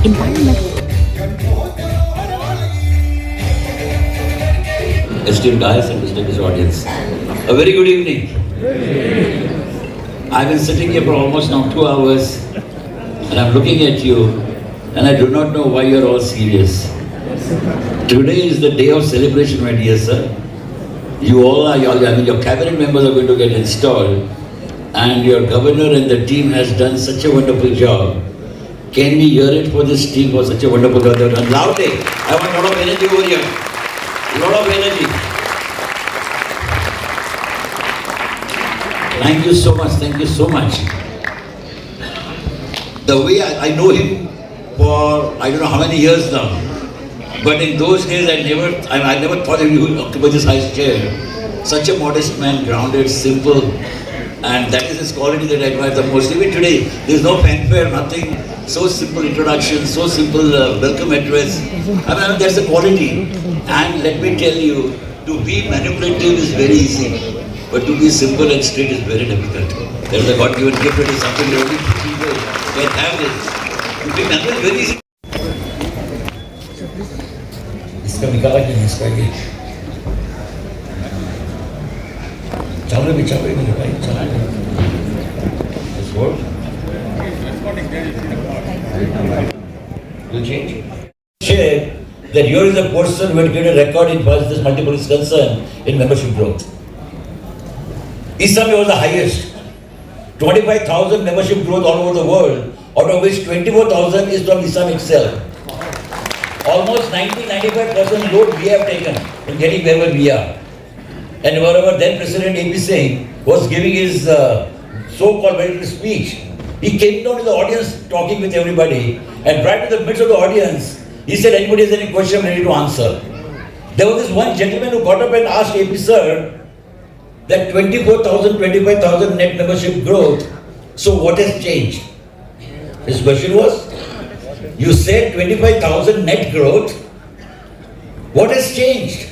environment. Esteemed guys and distinguished audience, a very good evening. I've been sitting here for almost now 2 hours and I'm looking at you and I do not know why you're all serious. Today is the day of celebration, my dear sir. You all are, your cabinet members are going to get installed and your governor and the team has done such a wonderful job. Can we hear it for this team for such a wonderful job? They've done loudly. I want a lot of energy over here. A lot of energy. Thank you so much. Thank you so much. The way I know him for I don't know how many years now, but in those days I never thought he would occupy this high chair. Such a modest man, grounded, simple, and that is his quality that I admire the most. Even today, there is no fanfare, nothing. So simple introduction, so simple welcome address. I mean, that's the quality. And let me tell you, to be manipulative is very easy, but to be simple and straight is very difficult. There is a God-given gift. It is something that only people can have this. To be manipulative is very easy. इसका निकाला कि नहीं इसका ये चालू भी नहीं भाई चला this word will change. Share that you is a person who had given a record in far as this multiple is concerned in membership growth. ISAME was the highest, 25,000 membership growth all over the world, out of which 24,000 is from ISAME itself. Almost 90-95% load we have taken in getting wherever we are. And wherever then President A.P. Singh was giving his so-called medical speech, he came down to the audience talking with everybody, and right to the midst of the audience, he said, anybody has any question, I'm ready to answer. There was this one gentleman who got up and asked A.P. Sir that 24,000, 25,000 net membership growth, so what has changed? His question was, you said 25,000 net growth. What has changed?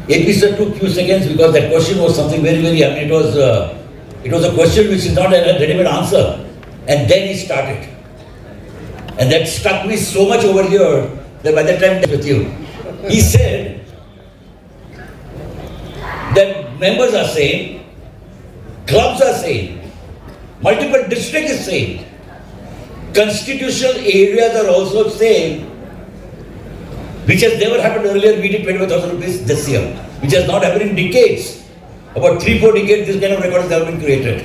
AP sir took few seconds because that question was something very, I mean, it was a question which is not a ready-made answer. And then he started. And that struck me so much over here that by the time I was with you, he said that members are same, clubs are same, multiple districts is same. Constitutional areas are also same, which has never happened earlier. We did 25,000 rupees this year, which has not happened in decades. About 3-4 decades, this kind of records have been created.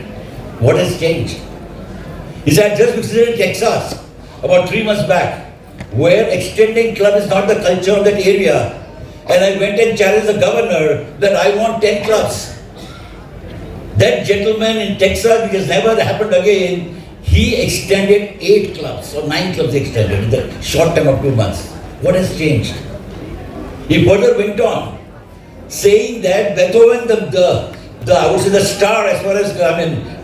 What has changed? He said, I just visited Texas about 3 months back, where extending club is not the culture of that area. And I went and challenged the governor that I want 10 clubs. That gentleman in Texas, which has never happened again, he extended 8 clubs or 9 clubs extended in the short time of 2 months. What has changed? He further went on saying that Beethoven, I would say the star as far as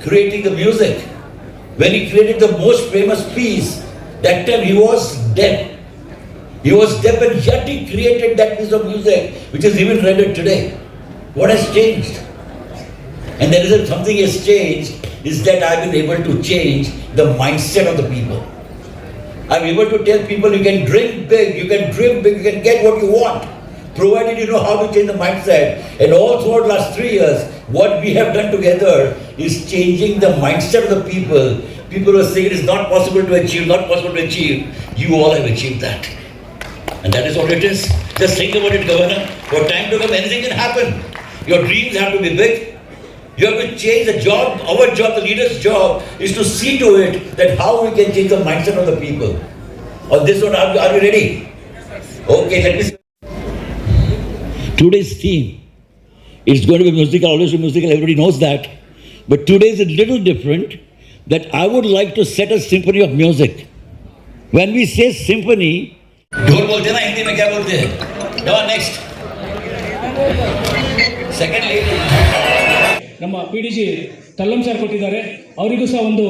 creating the music, when he created the most famous piece, that time he was deaf. He was deaf and yet he created that piece of music which is even rendered today. What has changed? And there is something has changed is that I've been able to change the mindset of the people. I'm able to tell people you can drink big, you can dream big, you can get what you want, provided you know how to change the mindset. And all throughout the last 3 years, what we have done together is changing the mindset of the people. People are saying it is not possible to achieve, not possible to achieve. You all have achieved that. And that is what it is. Just think about it, Governor. For time to come, anything can happen. Your dreams have to be big. You have to change the job. Our job, the leader's job, is to see to it that how we can change the mindset of the people. On this one, are you ready? Okay, let me see. Today's theme is going to be musical, always be musical, everybody knows that. But today is a little different, that I would like to set a symphony of music. When we say symphony, ढोल बोलते ना हिंदी में क्या बोलते हैं? Come on, next. Secondly, ನಮ್ಮ PDG ತಲ್ಲಂ sir ಕೊಟ್ಟಿದ್ದಾರೆ. ಅವರಿಗೂ ಸಹ ಒಂದು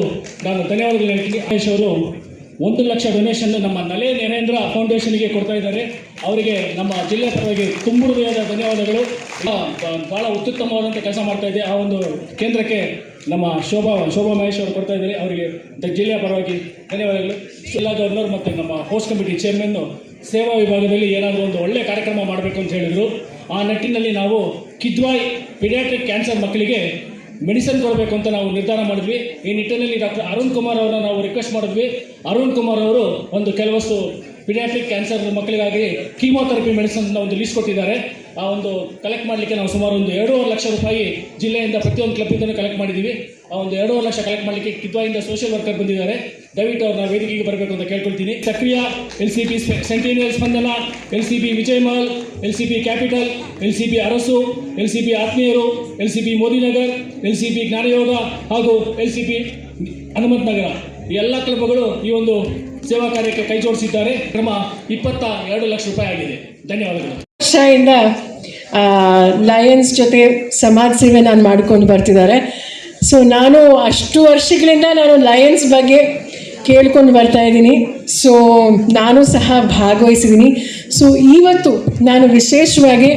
ನಾನು ಧನ್ಯವಾದಗಳು ಹೇಳ್ತೀನಿ. ಮಹೇಶ್ ಅವರು 1 ಲಕ್ಷ ಡೊನೇಷನ್ ನಮ್ಮ ನಲೆ ನರೇಂದ್ರ ಫೌಂಡೇಶನ್ಗೆ ಕೊಡ್ತಾ ಇದ್ದಾರೆ. ಅವರಿಗೆ ನಮ್ಮ ಜಿಲ್ಲೆಯ ಪರವಾಗಿ ತುಂಬ ಹೃದಯದ ಧನ್ಯವಾದಗಳು. ಭಾಳ ಅತ್ಯುತ್ತಮವಾದಂಥ ಕೆಲಸ ಮಾಡ್ತಾ ಇದೆ. ಆ ಒಂದು ಕೇಂದ್ರಕ್ಕೆ ನಮ್ಮ ಶೋಭಾ ಮಹೇಶ್ ಅವರು ಕೊಡ್ತಾ ಇದ್ದಾರೆ. ಅವರಿಗೆ ಜಿಲ್ಲೆಯ ಪರವಾಗಿ ಧನ್ಯವಾದಗಳು. ಜಿಲ್ಲಾ ಗವರ್ನರ್ ಮತ್ತು ನಮ್ಮ ಹೋಸ್ಟ್ ಕಮಿಟಿ ಚೇರ್ಮನ್ನು ಸೇವಾ ವಿಭಾಗದಲ್ಲಿ ಏನಾದರೂ ಒಂದು ಒಳ್ಳೆಯ ಕಾರ್ಯಕ್ರಮ ಮಾಡಬೇಕು ಅಂತ ಹೇಳಿದರು. ಆ ನಿಟ್ಟಿನಲ್ಲಿ ನಾವು ಕಿದ್ವಾಯ್ ಪೀಡಿಯಾಟ್ರಿಕ್ ಕ್ಯಾನ್ಸರ್ ಮಕ್ಕಳಿಗೆ ಮೆಡಿಸಿನ್ ಕೊಡಬೇಕು ಅಂತ ನಾವು ನಿರ್ಧಾರ ಮಾಡಿದ್ವಿ. ಈ ನಿಟ್ಟಿನಲ್ಲಿ ಡಾಕ್ಟರ್ ಅರುಣ್ ಕುಮಾರ್ ಅವರನ್ನ ನಾವು ರಿಕ್ವೆಸ್ಟ್ ಮಾಡಿದ್ವಿ. ಅರುಣ್ ಕುಮಾರ್ ಅವರು ಒಂದು ಕೆಲವಷ್ಟು ಪೀಡಿಯಾಟ್ರಿಕ್ ಕ್ಯಾನ್ಸರ್ ಮಕ್ಕಳಿಗಾಗಿ ಕೀಮೋಥೆರಪಿ ಮೆಡಿಸಿನ್ ಒಂದು ಲೀಸ್ಟ್ ಕೊಟ್ಟಿದ್ದಾರೆ. ಆ ಒಂದು ಕಲೆಕ್ಟ್ ಮಾಡಲಿಕ್ಕೆ ನಾವು ಸುಮಾರು ಒಂದು 2.5 ಲಕ್ಷ ರೂಪಾಯಿ ಜಿಲ್ಲೆಯಿಂದ ಪ್ರತಿಯೊಂದು ಕ್ಲಬ್ಬಿಂದಲೂ ಕಲೆಕ್ಟ್ ಮಾಡಿದ್ದೀವಿ. ಆ ಒಂದು 2.5 ಲಕ್ಷ ಕಲೆಕ್ಟ್ ಮಾಡಲಿಕ್ಕೆ ಕಿದ್ವಾಯಿಂದ ಸೋಷಿಯಲ್ ವರ್ಕರ್ ಬಂದಿದ್ದಾರೆ. ದಯವಿಟ್ಟು ಅವ್ರನ್ನ ವೇದಿಕೆಗೆ ಬರಬೇಕು ಅಂತ ಕೇಳ್ಕೊಳ್ತೀನಿ. ಸಕ್ರಿಯ LCP centennial Spandana, LCP Vijay Mahal, LCP capital, LCP Arasu, LCP ಆತ್ಮೀಯರು, LCP ಮೋದಿನಗರ್, LCP ಜ್ಞಾನಯೋಗ ಹಾಗೂ LCP ಹನುಮಂತ ನಗರ ಈ ಎಲ್ಲ ಕ್ಲಬ್ಗಳು ಈ ಒಂದು ಸೇವಾ ಕಾರ್ಯಕ್ಕೆ ಕೈ ಜೋಡಿಸಿದ್ದಾರೆ. ಕ್ರಮ 22 ಲಕ್ಷ ರೂಪಾಯಿ ಆಗಿದೆ. ಧನ್ಯವಾದಗಳು. ವರ್ಷದಿಂದ ಲಯನ್ಸ್ ಜೊತೆ ಸಮಾಜ ಸೇವೆ ನಾನು ಮಾಡ್ಕೊಂಡು ಬರ್ತಿದ್ದಾರೆ. ಸೊ ನಾನು ಅಷ್ಟು ವರ್ಷಗಳಿಂದ ನಾನು ಲಯನ್ಸ್ ಬಗ್ಗೆ ಕೇಳ್ಕೊಂಡು ಬರ್ತಾ ಇದ್ದೀನಿ. ಸೊ ನಾನು ಸಹ ಭಾಗವಹಿಸಿದ್ದೀನಿ. ಸೊ ಇವತ್ತು ನಾನು ವಿಶೇಷವಾಗಿ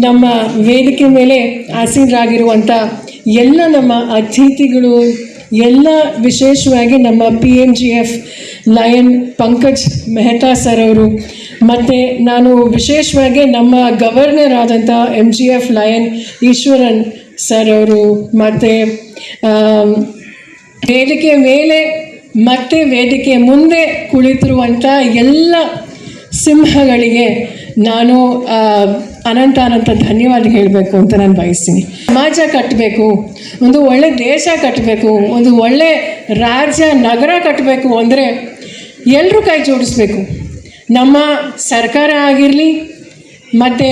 ನಮ್ಮ ವೇದಿಕೆ ಮೇಲೆ ಆಸೀನರಾಗಿರುವಂಥ ಎಲ್ಲ ನಮ್ಮ ಅತಿಥಿಗಳು ಎಲ್ಲ ವಿಶೇಷವಾಗಿ ನಮ್ಮ PMGF lion Pankaj Mehta sir ಅವರು ಮತ್ತು ನಾನು ವಿಶೇಷವಾಗಿ ನಮ್ಮ ಗವರ್ನರ್ ಆದಂಥ MGF ಲಯನ್ ಈಶ್ವರನ್ ಸರ್ ಅವರು ಮತ್ತು ವೇದಿಕೆ ಮೇಲೆ ಮತ್ತು ವೇದಿಕೆ ಮುಂದೆ ಕುಳಿತಿರುವಂಥ ಎಲ್ಲ ಸಿಂಹಗಳಿಗೆ ನಾನು ಅನಂತ ಧನ್ಯವಾದ ಹೇಳಬೇಕು ಅಂತ ನಾನು ಬಯಸ್ತೀನಿ. ಸಮಾಜ ಕಟ್ಟಬೇಕು, ಒಂದು ಒಳ್ಳೆ ದೇಶ ಕಟ್ಟಬೇಕು, ಒಂದು ಒಳ್ಳೆ ರಾಜ್ಯ ನಗರ ಕಟ್ಟಬೇಕು ಅಂದರೆ ಎಲ್ಲರೂ ಕೈ ಜೋಡಿಸ್ಬೇಕು. ನಮ್ಮ ಸರ್ಕಾರ ಆಗಿರಲಿ ಮತ್ತು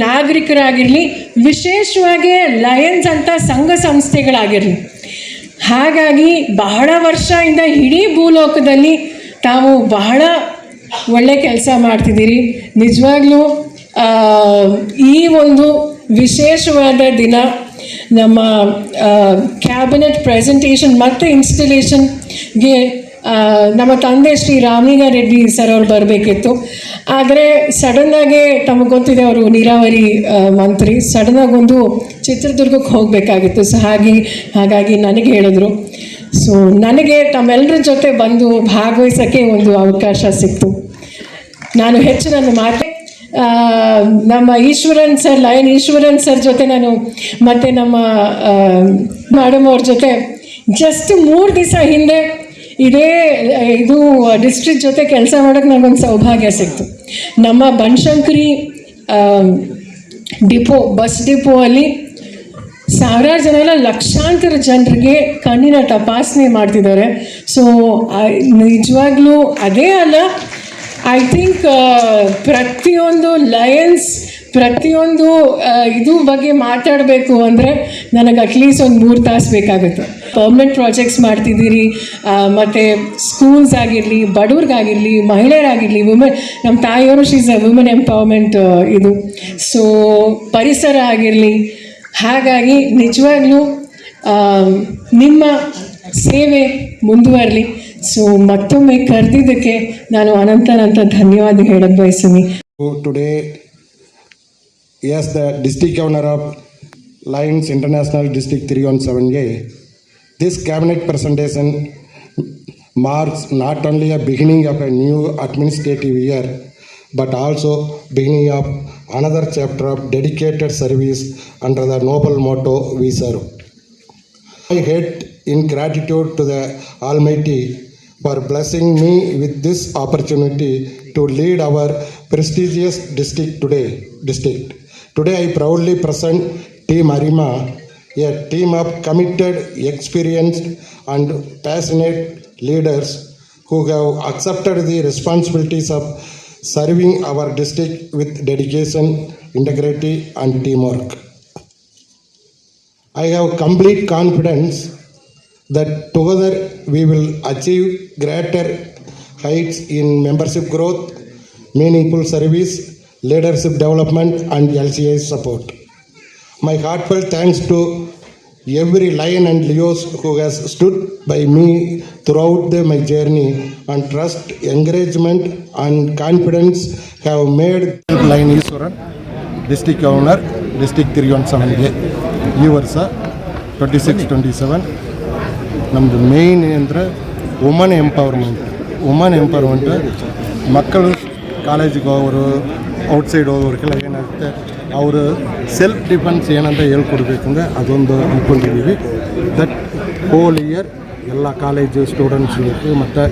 ನಾಗರಿಕರಾಗಿರಲಿ, ವಿಶೇಷವಾಗಿ ಲಯನ್ಸ್ ಅಂತ ಸಂಘ ಸಂಸ್ಥೆಗಳಾಗಿರಲಿ. ಹಾಗಾಗಿ ಬಹಳ ವರ್ಷದಿಂದ ಇಡೀ ಭೂಲೋಕದಲ್ಲಿ ತಾವು ಬಹಳ ಒಳ್ಳೆ ಕೆಲಸ ಮಾಡ್ತಿದ್ದೀರಿ. ನಿಜವಾಗ್ಲೂ ಈ ಒಂದು ವಿಶೇಷವಾದ ದಿನ ನಮ್ಮ ಕ್ಯಾಬಿನೆಟ್ ಪ್ರೆಸೆಂಟೇಷನ್ ಮತ್ತು ಇನ್ಸ್ಟಲೇಷನ್ಗೆ ನಮ್ಮ ತಂದೆ ಶ್ರೀ ರಾಮಲಿಂಗಾರೆಡ್ಡಿ ಸರ್ ಅವರು ಬರಬೇಕಿತ್ತು. ಆದರೆ ಸಡನ್ನಾಗಿ ತಮಗೆ ಗೊತ್ತಿದೆ, ಅವರು ನೀರಾವರಿ ಮಂತ್ರಿ, ಸಡನ್ನಾಗಿ ಒಂದು ಚಿತ್ರದುರ್ಗಕ್ಕೆ ಹೋಗಬೇಕಾಗಿತ್ತು. ಸೊ ಹಾಗಾಗಿ ನನಗೆ ಹೇಳಿದ್ರು. ಸೊ ನನಗೆ ತಮ್ಮೆಲ್ಲರ ಜೊತೆ ಬಂದು ಭಾಗವಹಿಸೋಕ್ಕೆ ಒಂದು ಅವಕಾಶ ಸಿಕ್ತು. ನಾನು ಹೆಚ್ಚು ನನ್ನ ಮಾತೆ ನಮ್ಮ Eshwaran sir, lion Eshwaran sir ಜೊತೆ ನಾನು ಮತ್ತು ನಮ್ಮ ಮೇಡಮ್ ಅವ್ರ ಜೊತೆ ಜಸ್ಟ್ 3 ದಿವಸ ಹಿಂದೆ ಇದು ಡಿಸ್ಟ್ರಿಕ್ಟ್ ಜೊತೆ ಕೆಲಸ ಮಾಡೋಕ್ಕೆ ನನಗೊಂದು ಸೌಭಾಗ್ಯ ಸಿಕ್ತು. ನಮ್ಮ ಬನಶಂಕರಿ ಬಸ್ ಡಿಪೋ ಅಲ್ಲಿ ಸಾವಿರಾರು ಜನ ಅಲ್ಲ, ಲಕ್ಷಾಂತರ ಜನರಿಗೆ ಕಣ್ಣಿನ ತಪಾಸಣೆ ಮಾಡ್ತಿದ್ದಾರೆ. ಸೊ ನಿಜವಾಗ್ಲೂ ಅದೇ ಅಲ್ಲ, ಐ ಥಿಂಕ್ ಪ್ರತಿಯೊಂದು ಲಯನ್ಸ್ ಪ್ರತಿಯೊಂದು ಇದು ಬಗ್ಗೆ ಮಾತಾಡಬೇಕು ಅಂದರೆ ನನಗೆ ಅಟ್ಲೀಸ್ಟ್ ಒಂದು 3 ತಾಸು ಬೇಕಾಗುತ್ತೆ. ಪರ್ಮನೆಂಟ್ ಪ್ರಾಜೆಕ್ಟ್ಸ್ ಮಾಡ್ತಿದ್ದೀರಿ, ಮತ್ತು ಸ್ಕೂಲ್ಸ್ ಆಗಿರಲಿ, ಬಡವ್ರಿಗಾಗಿರಲಿ, ಮಹಿಳೆಯರಾಗಿರಲಿ, ನಮ್ಮ ತಾಯಿಯವರು ಶೀಸ್ ಅ ವುಮೆನ್ ಎಂಪವರ್ಮೆಂಟ್ ಇದು. ಸೊ ಪರಿಸರ ಆಗಿರಲಿ. ಹಾಗಾಗಿ ನಿಜವಾಗ್ಲೂ ನಿಮ್ಮ ಸೇವೆ ಮುಂದುವರಲಿ. ಸೊ ಮತ್ತೊಮ್ಮೆ ಕರೆದಿದ್ದಕ್ಕೆ ನಾನು ಅನಂತ ಧನ್ಯವಾದ ಹೇಳಕ್ಕೆ ಬಯಸ್ತೀನಿ. Today, as the district governor of Lions International District 317A, this cabinet presentation marks not only a beginning of a new administrative year, but also beginning of another chapter of dedicated service under the noble motto "We Serve." I head in gratitude to the Almighty for blessing me with this opportunity to lead our prestigious district. Today I proudly present Team Arima, a team of committed, experienced and passionate leaders who have accepted the responsibilities of serving our district with dedication, integrity and teamwork. I have complete confidence that together we will achieve greater heights in membership growth, meaningful service, leadership development and LCI support. My heartfelt thanks to every lion and leos who has stood by me throughout my journey, and trust, encouragement and confidence have made Lion Iswaran district governor, district 317ಗೆ ಈ ವರ್ಷ 26-27 ನಮ್ಮದು main ಅಂದರೆ woman empowerment ಮಕ್ಕಳು ಕಾಲೇಜಿಗೆ ಹೋಗೋರು outside ಹೋಗೋರಿಗೆಲ್ಲ ಏನಾಗುತ್ತೆ ಅವರು self defence ಏನಂತ ಹೇಳ್ಕೊಡ್ಬೇಕಂದ್ರೆ ಅದೊಂದು ಅಂದ್ಕೊಂಡಿದ್ದೀವಿ. ದಟ್ ಹೋಲ್ ಇಯರ್ ಎಲ್ಲ ಕಾಲೇಜು ಸ್ಟೂಡೆಂಟ್ಸ್ಗಳಿಗೆ ಮತ್ತು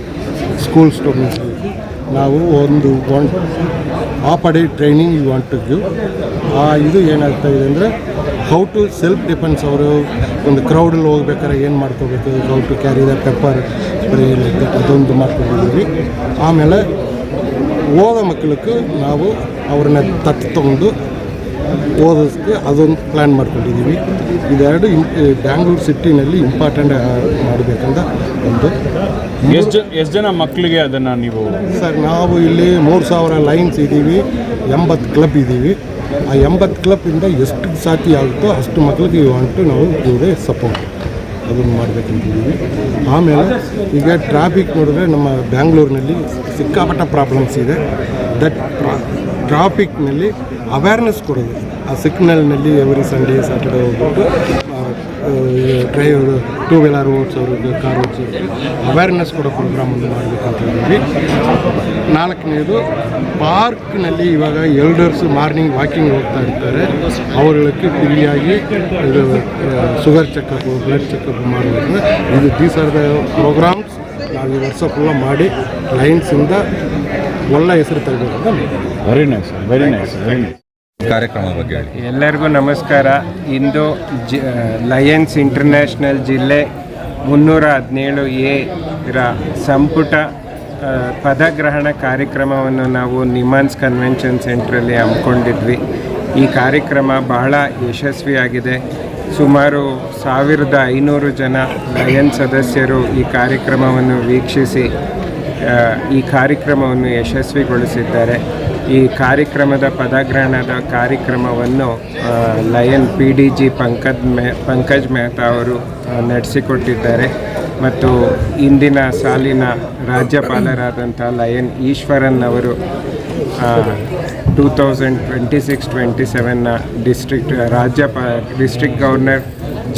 ಸ್ಕೂಲ್ ಸ್ಟೂಡೆಂಟ್ಸ್ಗಳಿಗೆ ನಾವು ಒಂದು half a day training you want to give. ಇದು ಏನಾಗ್ತಾಯಿದೆ ಅಂದರೆ ಹೌ ಟು ಸೆಲ್ಫ್ ಡಿಫೆನ್ಸ್. ಅವರು ಒಂದು ಕ್ರೌಡಲ್ಲಿ ಹೋಗ್ಬೇಕಾದ್ರೆ ಏನು ಮಾಡ್ಕೋಬೇಕು, how to carry the pepper spray ಅದೊಂದು ಮಾಡ್ಕೊಂಡಿದ್ದೀವಿ. ಆಮೇಲೆ ಓದೋ ಮಕ್ಕಳಿಗೆ ನಾವು ಅವ್ರನ್ನ ತಗೊಂಡು ಓದಿಸ್ಗೆ ಅದೊಂದು ಪ್ಲ್ಯಾನ್ ಮಾಡ್ಕೊಂಡಿದ್ದೀವಿ. ಇದೆರಡು ಬ್ಯಾಂಗ್ಳೂರು ಸಿಟಿನಲ್ಲಿ ಇಂಪಾರ್ಟೆಂಟ್ ಮಾಡಬೇಕಂತ ಒಂದು. ಎಷ್ಟು ಜನ ಮಕ್ಕಳಿಗೆ ಅದನ್ನು ನೀವು? ಸರ್ ನಾವು ಇಲ್ಲಿ 3000 ಲೈನ್ಸ್ ಇದ್ದೀವಿ, 80 ಕ್ಲಬ್ ಇದ್ದೀವಿ. ಆ 80 ಕ್ಲಬ್ಬಿಂದ ಎಷ್ಟು ಸಾಧ್ಯ ಆಗುತ್ತೋ ಅಷ್ಟು ಮಕ್ಕಳಿಗೆ ಇವಂಟು ನಾವು ಇವರೇ ಸಪೋರ್ಟ್ ಅದನ್ನು ಮಾಡಬೇಕಂತಿದ್ದೀವಿ. ಆಮೇಲೆ ಈಗ ಟ್ರಾಫಿಕ್ ನೋಡಿದ್ರೆ ನಮ್ಮ ಬ್ಯಾಂಗ್ಳೂರಿನಲ್ಲಿ ಸಿಕ್ಕಾಪಟ್ಟ ಪ್ರಾಬ್ಲಮ್ಸ್ ಇದೆ. ದಟ್ ಟ್ರಾಫಿಕ್ನಲ್ಲಿ ಅವೇರ್ನೆಸ್ ಕೊಡೋದು. ಆ ಸಿಗ್ನಲ್ನಲ್ಲಿ ಎವ್ರಿ ಸಂಡೇ ಸ್ಯಾಟರ್ಡೇ ಹೋಗ್ಬಿಟ್ಟು ಡ್ರೈವರ್ ಟೂ ವೀಲರ್ ಓಡಿಸೋರಿಗೆ, ಕಾರ್ ಓಡಿಸೋರಿಗೆ ಅವೇರ್ನೆಸ್ ಕೊಡೋ ಪ್ರೋಗ್ರಾಮನ್ನು ಮಾಡಬೇಕಂತ ಇದ್ದೀವಿ. 4ನೇದು ಪಾರ್ಕ್ನಲ್ಲಿ ಇವಾಗ ಎಲ್ಡರ್ಸ್ ಮಾರ್ನಿಂಗ್ ವಾಕಿಂಗ್ ಹೋಗ್ತಾ ಇರ್ತಾರೆ, ಅವர்களுக்கு ಫ್ರೀಯಾಗಿ ಇದು ಶುಗರ್ ಚೆಕಪ್ಪು, ಬ್ಲಡ್ ಚೆಕಪ್ ಮಾಡಬೇಕು. ಇದು ದೀಸ್ ಆರ್ ದ ಪ್ರೋಗ್ರಾಮ್ಸ್ ನಾವು ಈ ವರ್ಷ ಫುಲ್ಲ ಮಾಡಿ ಲೈನ್ಸಿಂದ ಒಳ್ಳೆ ಹೆಸರು ತೆಗೆದು. Very nice. ಕಾರ್ಯಕ್ರಮ ಬಗ್ಗೆ ಹೇಳಿ. ಎಲ್ಲರಿಗೂ ನಮಸ್ಕಾರ. ಇಂದು ಲಯನ್ಸ್ ಇಂಟರ್ನ್ಯಾಷನಲ್ ಜಿಲ್ಲೆ 317A ಸಂಪುಟ ಪದಗ್ರಹಣ ಕಾರ್ಯಕ್ರಮವನ್ನು ನಾವು ನಿಮಾನ್ಸ್ ಕನ್ವೆನ್ಷನ್ ಸೆಂಟ್ರಲ್ಲಿ ಹಮ್ಮಿಕೊಂಡಿದ್ವಿ. ಈ ಕಾರ್ಯಕ್ರಮ ಬಹಳ ಯಶಸ್ವಿಯಾಗಿದೆ. ಸುಮಾರು 1500 ಜನ ಲಯನ್ ಸದಸ್ಯರು ಈ ಕಾರ್ಯಕ್ರಮವನ್ನು ವೀಕ್ಷಿಸಿ ಈ ಕಾರ್ಯಕ್ರಮವನ್ನು ಯಶಸ್ವಿಗೊಳಿಸಿದ್ದಾರೆ. ಈ ಕಾರ್ಯಕ್ರಮದ ಪದಗ್ರಹಣದ ಕಾರ್ಯಕ್ರಮವನ್ನು ಲಯನ್ PDG ಪಂಕಜ್ ಮೆಹ್ತಾ ಅವರು ನಡೆಸಿಕೊಟ್ಟಿದ್ದಾರೆ ಮತ್ತು ಇಂದಿನ ಸಾಲಿನ ರಾಜ್ಯಪಾಲರಾದಂಥ ಲಯನ್ ಈಶ್ವರನ್ ಅವರು 2026-27ನ ಡಿಸ್ಟ್ರಿಕ್ಟ್ ಗವರ್ನರ್,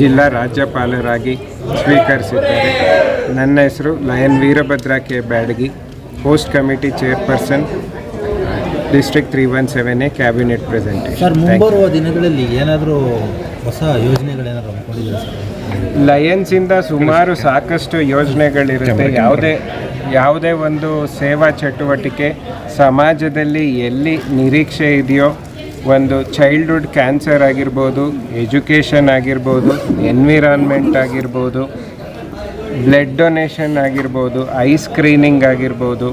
ಜಿಲ್ಲಾ ರಾಜ್ಯಪಾಲರಾಗಿ ಸ್ವೀಕರಿಸಿದ್ದಾರೆ. ನನ್ನ ಹೆಸರು lion Veerabhadra K Byadagi, host committee chairperson, district 317A cabinet presentation. Sir, ಮುಂಬರುವ ದಿನಗಳಲ್ಲಿ ಏನಾದರೂ ಹೊಸ ಯೋಜನೆಗಳೇನಾದರೂ ಹಮ್ಮಿಕೊಂಡಿದ್ದೀರಾ ಸರ್? ಲಯನ್ಸಿಂದ ಸಾಕಷ್ಟು ಯೋಜನೆಗಳಿರುತ್ತೆ. ಯಾವುದೇ ಒಂದು ಸೇವಾ ಚಟುವಟಿಕೆ ಸಮಾಜದಲ್ಲಿ ಎಲ್ಲಿ ನಿರೀಕ್ಷೆ ಇದೆಯೋ, ಒಂದು ಚೈಲ್ಡ್ಹುಡ್ ಕ್ಯಾನ್ಸರ್ ಆಗಿರ್ಬೋದು, ಎಜುಕೇಷನ್ ಆಗಿರ್ಬೋದು, ಎನ್ವಿರಾನ್ಮೆಂಟ್ ಆಗಿರ್ಬೋದು, ಬ್ಲಡ್ ಡೊನೇಷನ್ ಆಗಿರ್ಬೋದು, ಐ ಸ್ಕ್ರೀನಿಂಗ್ ಆಗಿರ್ಬೋದು,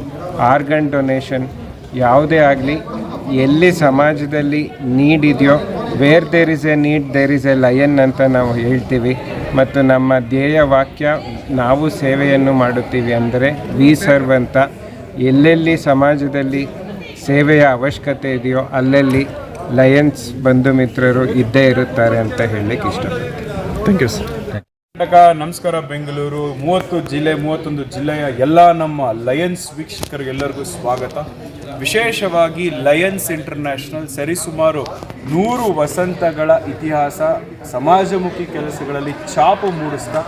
ಆರ್ಗನ್ ಡೊನೇಷನ್, ಯಾವುದೇ ಆಗಲಿ ಎಲ್ಲಿ ಸಮಾಜದಲ್ಲಿ ನೀಡ್ ಇದೆಯೋ, where there is a need there is a lion ಅಂತ ನಾವು ಹೇಳ್ತೀವಿ. ಮತ್ತು ನಮ್ಮ ಧ್ಯೇಯ ವಾಕ್ಯ ನಾವು ಸೇವೆಯನ್ನು ಮಾಡುತ್ತೀವಿ ಅಂದರೆ ವಿ ಸರ್ವ್ ಅಂತ. ಎಲ್ಲೆಲ್ಲಿ ಸಮಾಜದಲ್ಲಿ ಸೇವೆಯ ಅವಶ್ಯಕತೆ ಇದೆಯೋ ಅಲ್ಲಲ್ಲಿ ಲಯನ್ಸ್ ಬಂಧು ಮಿತ್ರರು ಇದ್ದೇ ಇರುತ್ತಾರೆ ಅಂತ ಹೇಳಲಿಕ್ಕೆ ಇಷ್ಟಪಡ್ತೀನಿ. Thank you sir. ನಮಸ್ಕಾರ. ಬೆಂಗಳೂರು 31 ಜಿಲ್ಲೆಯ ಎಲ್ಲ ನಮ್ಮ ಲಯನ್ಸ್ ವೀಕ್ಷಕರಿಗೆಲ್ಲರಿಗೂ ಸ್ವಾಗತ. ವಿಶೇಷವಾಗಿ ಲಯನ್ಸ್ ಇಂಟರ್ನ್ಯಾಷನಲ್ ಸರಿಸುಮಾರು 100 ವಸಂತಗಳ ಇತಿಹಾಸ, ಸಮಾಜಮುಖಿ ಕೆಲಸಗಳಲ್ಲಿ ಛಾಪು ಮೂಡಿಸ್ತಾ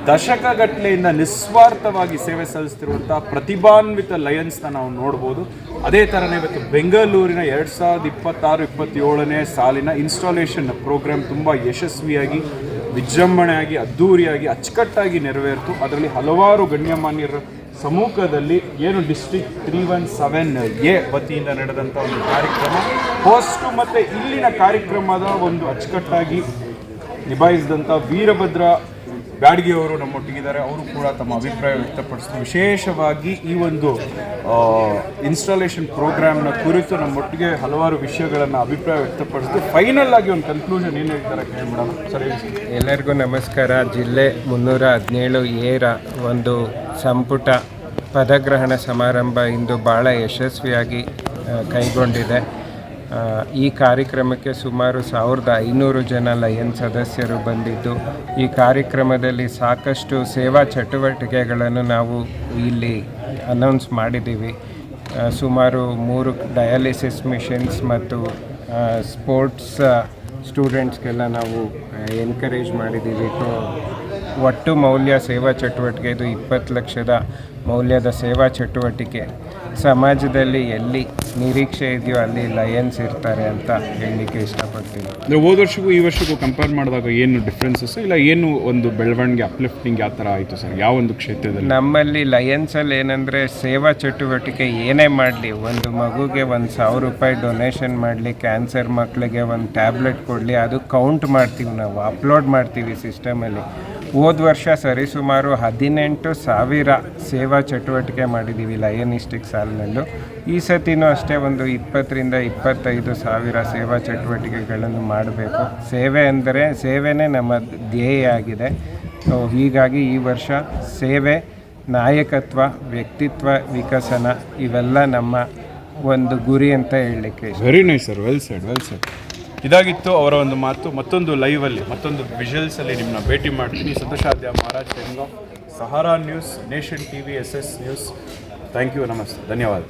ದಶಕಗಟ್ಟಲೆಯಿಂದ ನಿಸ್ವಾರ್ಥವಾಗಿ ಸೇವೆ ಸಲ್ಲಿಸ್ತಿರುವಂಥ ಪ್ರತಿಭಾನ್ವಿತ ಲಯನ್ಸ್ನ ನಾವು ನೋಡ್ಬೋದು. ಅದೇ ಥರನೇ ಇವತ್ತು ಬೆಂಗಳೂರಿನ 2026-27ನೇ ಸಾಲಿನ ಇನ್ಸ್ಟಾಲೇಷನ್ ಪ್ರೋಗ್ರಾಮ್ ತುಂಬ ಯಶಸ್ವಿಯಾಗಿ, ವಿಜೃಂಭಣೆಯಾಗಿ, ಅದ್ಧೂರಿಯಾಗಿ, ಅಚ್ಚುಕಟ್ಟಾಗಿ ನೆರವೇರಿತು. ಅದರಲ್ಲಿ ಹಲವಾರು ಗಣ್ಯಮಾನ್ಯರ ಸಮ್ಮುಖದಲ್ಲಿ ಏನು ಡಿಸ್ಟ್ರಿಕ್ಟ್ 317A ವತಿಯಿಂದ ನಡೆದಂಥ ಒಂದು ಕಾರ್ಯಕ್ರಮ, ಹೋಸ್ಟು ಮತ್ತು ಇಲ್ಲಿನ ಕಾರ್ಯಕ್ರಮದ ಒಂದು ಅಚ್ಚುಕಟ್ಟಾಗಿ ನಿಭಾಯಿಸಿದಂಥ ವೀರಭದ್ರ ಬ್ಯಾಡಗಿ ಅವರು ನಮ್ಮೊಟ್ಟಿಗಿದ್ದಾರೆ. ಅವರು ಕೂಡ ತಮ್ಮ ಅಭಿಪ್ರಾಯ ವ್ಯಕ್ತಪಡಿಸ್ತಾರೆ. ವಿಶೇಷವಾಗಿ ಈ ಒಂದು ಇನ್ಸ್ಟಾಲೇಷನ್ ಪ್ರೋಗ್ರಾಮ್ನ ಕುರಿತು ನಮ್ಮೊಟ್ಟಿಗೆ ಹಲವಾರು ವಿಷಯಗಳನ್ನು ಅಭಿಪ್ರಾಯ ವ್ಯಕ್ತಪಡಿಸ್ತು. ಫೈನಲ್ ಆಗಿ ಒಂದು ಕನ್ಕ್ಲೂಷನ್ ಏನು ಹೇಳ್ತಾರೆ ಮೇಡಮ್? ಸರಿ, ಎಲ್ಲರಿಗೂ ನಮಸ್ಕಾರ. ಜಿಲ್ಲೆ 317A ಒಂದು ಸಂಪುಟ ಪದಗ್ರಹಣ ಸಮಾರಂಭ ಇಂದು ಭಾಳ ಯಶಸ್ವಿಯಾಗಿ ಕೈಗೊಂಡಿದೆ. ಈ ಕಾರ್ಯಕ್ರಮಕ್ಕೆ ಸುಮಾರು 1500 ಜನ ಲಯನ್ ಸದಸ್ಯರು ಬಂದಿದ್ದು, ಈ ಕಾರ್ಯಕ್ರಮದಲ್ಲಿ ಸಾಕಷ್ಟು ಸೇವಾ ಚಟುವಟಿಕೆಗಳನ್ನು ನಾವು ಇಲ್ಲಿ ಅನೌನ್ಸ್ ಮಾಡಿದ್ದೀವಿ. ಸುಮಾರು 3 ಡಯಾಲಿಸಿಸ್ ಮಿಷನ್ಸ್ ಮತ್ತು ಸ್ಪೋರ್ಟ್ಸ್ ಸ್ಟೂಡೆಂಟ್ಸ್ಗೆಲ್ಲ ನಾವು ಎನ್ಕರೇಜ್ ಮಾಡಿದ್ದೀವಿ. ಒಟ್ಟು ಮೌಲ್ಯ ಸೇವಾ ಚಟುವಟಿಕೆ ಇದು 20 ಲಕ್ಷದ ಮೌಲ್ಯದ ಸೇವಾ ಚಟುವಟಿಕೆ. ಸಮಾಜದಲ್ಲಿ ಎಲ್ಲಿ ನಿರೀಕ್ಷೆ ಇದೆಯೋ ಅಲ್ಲಿ ಲಯನ್ಸ್ ಇರ್ತಾರೆ ಅಂತ ಹೇಳಲಿಕ್ಕೆ ಇಷ್ಟಪಡ್ತೀನಿ. ಅಂದರೆ ಹೋದ ವರ್ಷಕ್ಕೂ ಈ ವರ್ಷಕ್ಕೂ ಕಂಪೇರ್ ಮಾಡಿದಾಗ ಏನು ಡಿಫ್ರೆನ್ಸಸ್ ಇಲ್ಲ, ಏನು ಒಂದು ಬೆಳವಣಿಗೆ ಅಪ್ಲಿಫ್ಟಿಂಗ್ ಯಾವ ಥರ ಆಯಿತು ಸರ್ ಯಾವ ಒಂದು ಕ್ಷೇತ್ರದಲ್ಲಿ? ನಮ್ಮಲ್ಲಿ ಲಯನ್ಸಲ್ಲಿ ಏನಂದರೆ ಸೇವಾ ಚಟುವಟಿಕೆ ಏನೇ ಮಾಡಲಿ, ಒಂದು ಮಗುಗೆ 1,000 ರೂಪಾಯಿ ಡೊನೇಷನ್ ಮಾಡಲಿ, ಕ್ಯಾನ್ಸರ್ ಮಕ್ಕಳಿಗೆ ಒಂದು ಟ್ಯಾಬ್ಲೆಟ್ ಕೊಡಲಿ, ಅದು ಕೌಂಟ್ ಮಾಡ್ತೀವಿ, ನಾವು ಅಪ್ಲೋಡ್ ಮಾಡ್ತೀವಿ ಸಿಸ್ಟಮಲ್ಲಿ. ಹೋದ ವರ್ಷ ಸರಿಸುಮಾರು 18,000 ಸೇವಾ ಚಟುವಟಿಕೆ ಮಾಡಿದ್ದೀವಿ ಲಯನಿಸ್ಟಿಕ್ ಸಾಲಿನಲ್ಲೂ. ಈ ಸತಿನೂ ಅಷ್ಟೇ ಒಂದು 20,000 to 25,000 ಸೇವಾ ಚಟುವಟಿಕೆಗಳನ್ನು ಮಾಡಬೇಕು. ಸೇವೆ ಅಂದರೆ ಸೇವೆನೇ ನಮ್ಮ ಧ್ಯೇಯ ಆಗಿದೆ. ಹೀಗಾಗಿ ಈ ವರ್ಷ ಸೇವೆ, ನಾಯಕತ್ವ, ವ್ಯಕ್ತಿತ್ವ ವಿಕಸನ ಇವೆಲ್ಲ ನಮ್ಮ ಒಂದು ಗುರಿ ಅಂತ ಹೇಳಲಿಕ್ಕೆ ಇಷ್ಟ. Very nice sir, well shed, well shed. ಇದಾಗಿತ್ತು ಅವರ ಒಂದು ಮಾತು. ಮತ್ತೊಂದು ಲೈವಲ್ಲಿ ಮತ್ತೊಂದು ವಿಜುವಲ್ಸಲ್ಲಿ ನಿಮ್ಮನ್ನ ಭೇಟಿ ಮಾಡ್ತೀನಿ. ಸತಶಾದ್ಯ Maharaj Sahara news, nation TV, SS news. Thank you, ನಮಸ್ತೆ, ಧನ್ಯವಾದ.